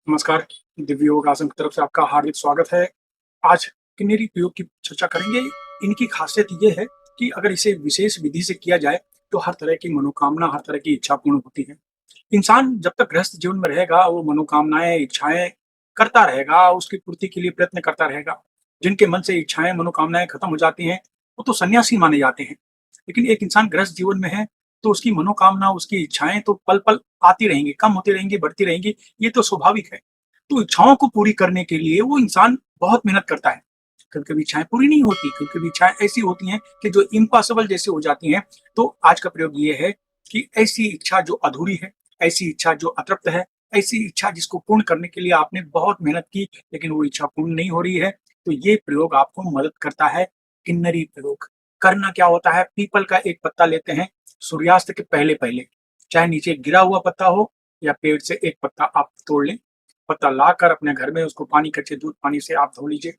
नमस्कार, दिव्य योग आसन की तरफ से आपका हार्दिक स्वागत है। आज किन्नरी प्रयोग की चर्चा करेंगे। इनकी खासियत ये है कि अगर इसे विशेष विधि से किया जाए, तो हर तरह की मनोकामना, हर तरह की इच्छा पूर्ण होती है। इंसान जब तक गृहस्थ जीवन में रहेगा, वो मनोकामनाएँ, इच्छाएँ करता रहेगा, उसकी पूर्ति के लिए प्रयत्न करता रहेगा। जिनके मन से इच्छाएँ, मनोकामनाएँ खत्म हो जाती हैं, वो तो सन्यासी माने जाते हैं। लेकिन एक इंसान गृहस्थ जीवन में है, तो उसकी मनोकामना, उसकी इच्छाएँ तो पल-पल आती रहेंगी, कम होती रहेंगी, बढ़ती रहेंगी, ये तो स्वाभाविक है। तो इच्छाओं को पूरी करने के लिए वो इंसान बहुत मेहनत करता है। कभी-कभी इच्छाएँ पूरी नहीं होती, कभी-कभी इच्छाएँ ऐसी होती हैं कि जो इम्पॉसिबल जैसी हो जाती हैं। तो आज का प्रयोग ये है कि ऐसी इच्छा जो अधूरी है, ऐसी इच्छा जो अतृप्त है, ऐसी इच्छा जिसको पूर्ण करने के लिए आपने बहुत मेहनत की, लेकिन वो इच्छा पूर्ण नहीं हो रही है, तो ये प्रयोग आपको मदद करता है, किन्नरी प्रयोग। करना क्या होता है, पीपल का एक पत्ता लेते हैं, सूर्यास्त के पहले-पहले, चाहे नीचे गिरा हुआ पत्ता हो या पेड़ से एक पत्ता आप तोड़ लें। पत्ता लाकर अपने घर में उसको पानी कच्चे दूध पानी से आप धो लीजिए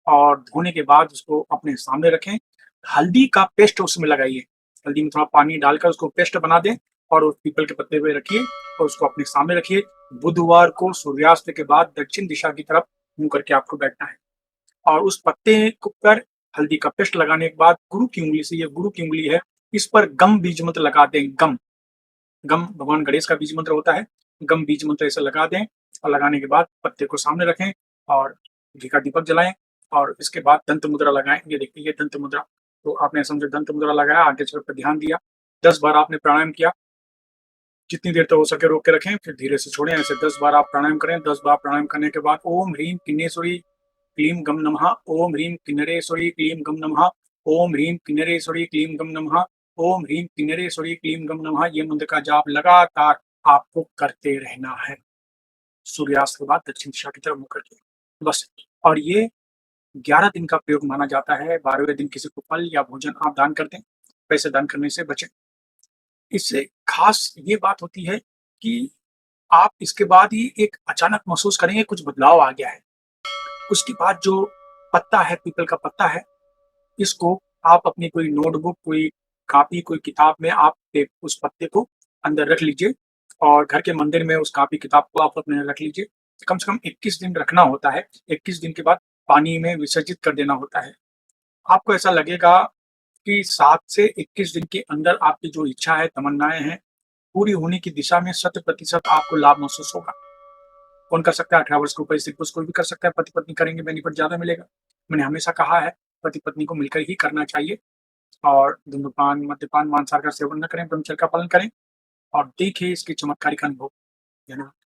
और धोने के बाद उसको अपने सामने रखें। हल्दी का पेस्ट उसमें लगाइए, हल्दी में थोड़ा पानी डालकर उसको पेस्ट बना दें और उस पीपल के पत्ते पे रखिए और उसको अपने सामने रखिए। बुधवार को सूर्यास्त के बाद दक्षिण दिशा की तरफ मुँह करके आपको बैठना है और उस पत्ते को पर हल्दी का पेस्ट लगाने के बाद गुरु की उँगली से, ये गुरु की उँगली है, इस पर गम बीज मंत्र लगा दें। गम गम भगवान गणेश का बीज मंत्र होता है। गम बीज मंत्र ऐसे लगा दें और लगाने के बाद पत्ते को सामने रखें और घी का दीपक जलाएँ और इसके बाद दंत मुद्रा लगाएँ। ये देखिए ये दंत मुद्रा, तो आपने समझो दंत मुद्रा लगाया, आगे सिर पे ध्यान दिया, 10 बार आपने प्राणायाम किया, जितनी देर तक हो सके रोक के रखें, फिर धीरे से छोड़ें। ऐसे 10 बार आप प्राणायाम करें। 10 बार प्राणायाम करने के बाद ओम ह्रीं किन्नेश्वरी क्लीं गम नमः, ओम ह्रीं किन्नरेश्वरी क्लीं गम नमः, ओम ह्रीं किन्नरेश्वरी क्लीं गम नमः, ओम ह्रीं किन्नरेश्वरी क्लीं गम नमः, ये मंत्र का जाप लगातार आपको करते रहना है। सूर्यास्त के बाद दक्षिण दिशा की तरफ मुँह करके, बस। और ये 11 दिन का प्रयोग माना जाता है। 12वें दिन किसी को फल या भोजन आप दान कर दें, पैसे दान करने से बचें। इससे खास ये बात होती है कि आप इसके बाद ही एक अचानक महसूस करेंगे कुछ बदलाव आ गया है। उसके बाद जो पत्ता है, पीपल का पत्ता है, इसको आप अपनी कोई नोटबुक, कोई कॉपी, कोई किताब में आप एक उस पत्ते को अंदर रख लीजिए और घर के मंदिर में उस कॉपी किताब को आप अपने रख लीजिए। कम से कम 21 दिन रखना होता है। 21 दिन के बाद पानी में विसर्जित कर देना होता है। आपको ऐसा लगेगा कि 7 से 21 दिन के अंदर आपकी जो इच्छा है, तमन्नाएँ हैं, पूरी होने की दिशा में 100% आपको लाभ महसूस होगा। कौन कर सकता है? 18 वर्ष के ऊपर स्त्री पुरुष कोई भी कर सकता है, पति-पत्नी करेंगे बेनिफिट ज़्यादा मिलेगा। मैंने हमेशा कहा है, पति-पत्नी को मिलकर ही करना चाहिए और धूम्रपान, मद्यपान, मांसाहार का सेवन न करें, ब्रह्मचर्य का पालन करें और देखिए इसके चमत्कारिक अनुभव, है ना?